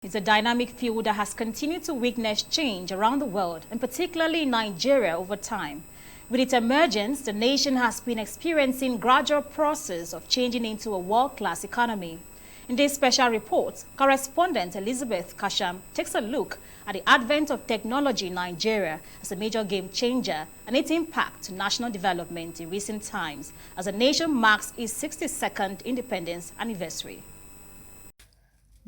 It's a dynamic field that has continued to witness change around the world, and particularly in Nigeria over time. With its emergence, the nation has been experiencing gradual process of changing into a world-class economy. In this special report, correspondent Elizabeth Kasham takes a look at the advent of technology in Nigeria as a major game changer and its impact to national development in recent times as the nation marks its 62nd independence anniversary.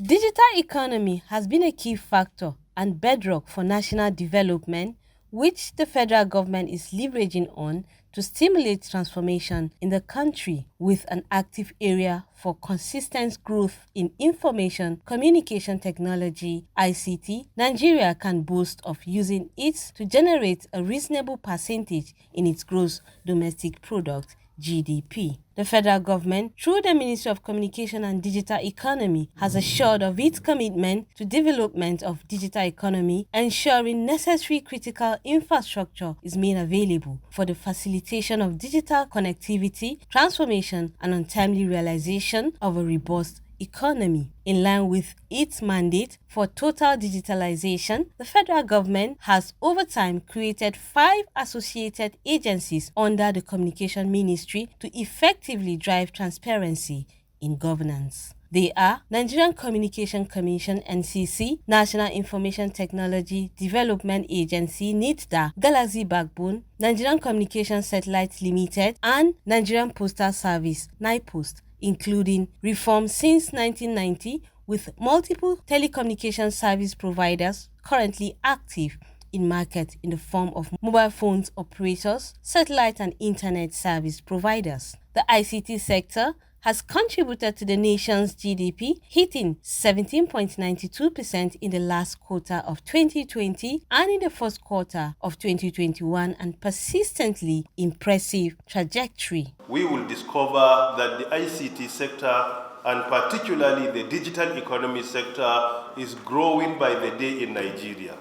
Digital economy has been a key factor and bedrock for national development, which the federal government is leveraging on to stimulate transformation in the country. With an active area for consistent growth in information communication technology (ICT), Nigeria can boast of using it to generate a reasonable percentage in its gross domestic product (GDP). The federal government, through the Ministry of Communication and Digital Economy, has assured of its commitment to development of digital economy, ensuring necessary critical infrastructure is made available for the facilitation of digital connectivity, transformation, and untimely realization of a robust economy. In line with its mandate for total digitalization, the federal government has over time created 5 associated agencies under the Communication Ministry to effectively drive transparency in governance. They are Nigerian Communication Commission (NCC), National Information Technology Development Agency (NITDA), Galaxy Backbone, Nigerian Communication Satellite Limited, and Nigerian Postal Service (NIPOST), including reform since 1990 with multiple telecommunication service providers currently active in market in the form of mobile phones operators, satellite and internet service providers. The ICT sector has contributed to the nation's GDP, hitting 17.92% in the last quarter of 2020 and in the first quarter of 2021, and persistently impressive trajectory. We will discover that the ICT sector, and particularly the digital economy sector, is growing by the day in Nigeria.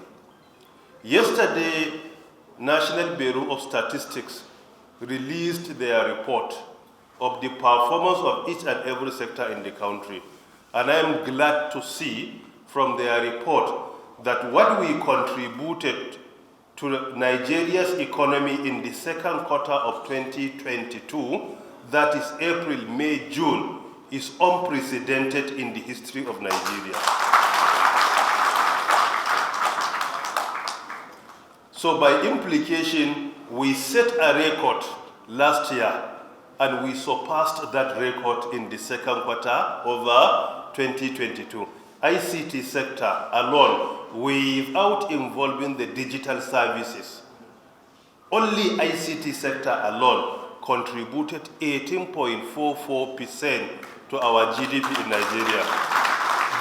Yesterday, National Bureau of Statistics released their report of the performance of each and every sector in the country. And I am glad to see from their report that what we contributed to Nigeria's economy in the second quarter of 2022, that is April, May, June, is unprecedented in the history of Nigeria. So by implication, we set a record last year and we surpassed that record in the second quarter of 2022. ICT sector alone, without involving the digital services, only ICT sector alone contributed 18.44% to our GDP in Nigeria.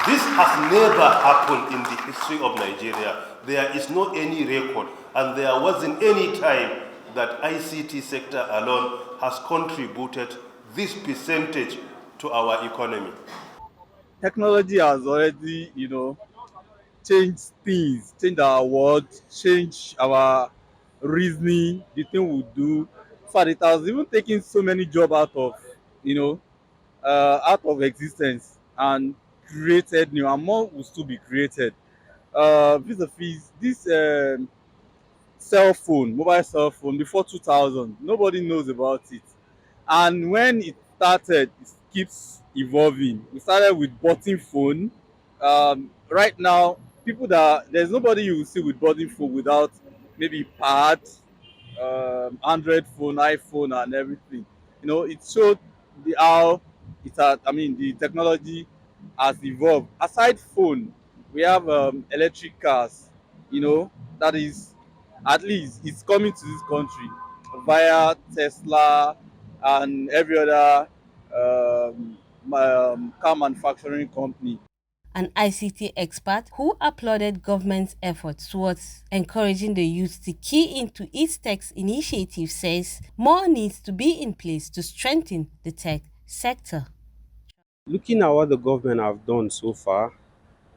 This has never happened in the history of Nigeria. There is no any record, and there wasn't any time that ICT sector alone has contributed this percentage to our economy. Technology has already, changed things, changed our world, changed our reasoning, the thing we do. In fact, it has even taken so many jobs out of existence and created new, and more will still be created. Vis-a-vis this cell phone, mobile cell phone, before 2000, nobody knows about it. And when it started, it keeps evolving. We started with button phone. Right now, there's nobody you will see with button phone without maybe pad, Android phone, iPhone, and everything. It showed how the technology has evolved. Aside phone, we have electric cars. That is, at least it's coming to this country via Tesla and every other car manufacturing company. An ICT expert who applauded government's efforts towards encouraging the youth to key into its tech initiative, says more needs to be in place to strengthen the tech sector. Looking at what the government have done so far,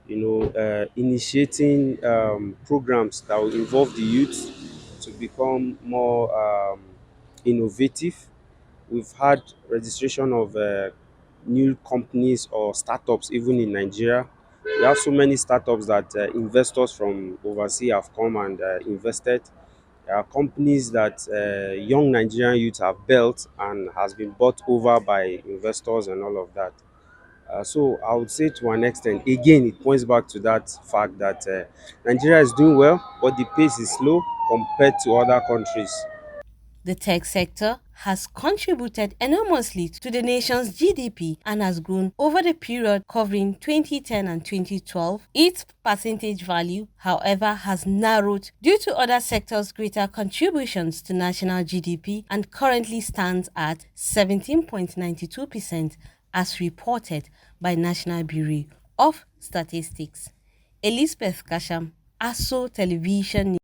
initiating programs that will involve the youth to become more innovative. We've had registration of new companies or startups even in Nigeria, We have so many startups that investors from overseas have come and invested. There are companies that young Nigerian youth have built and has been bought over by investors and all of that. So I would say to an extent, again, it points back to that fact that Nigeria is doing well, but the pace is slow compared to other countries. The tech sector has contributed enormously to the nation's GDP and has grown over the period covering 2010 and 2012. Its percentage value, however, has narrowed due to other sectors' greater contributions to national GDP and currently stands at 17.92% as reported by National Bureau of Statistics. Elizabeth Kasham, ASO Television.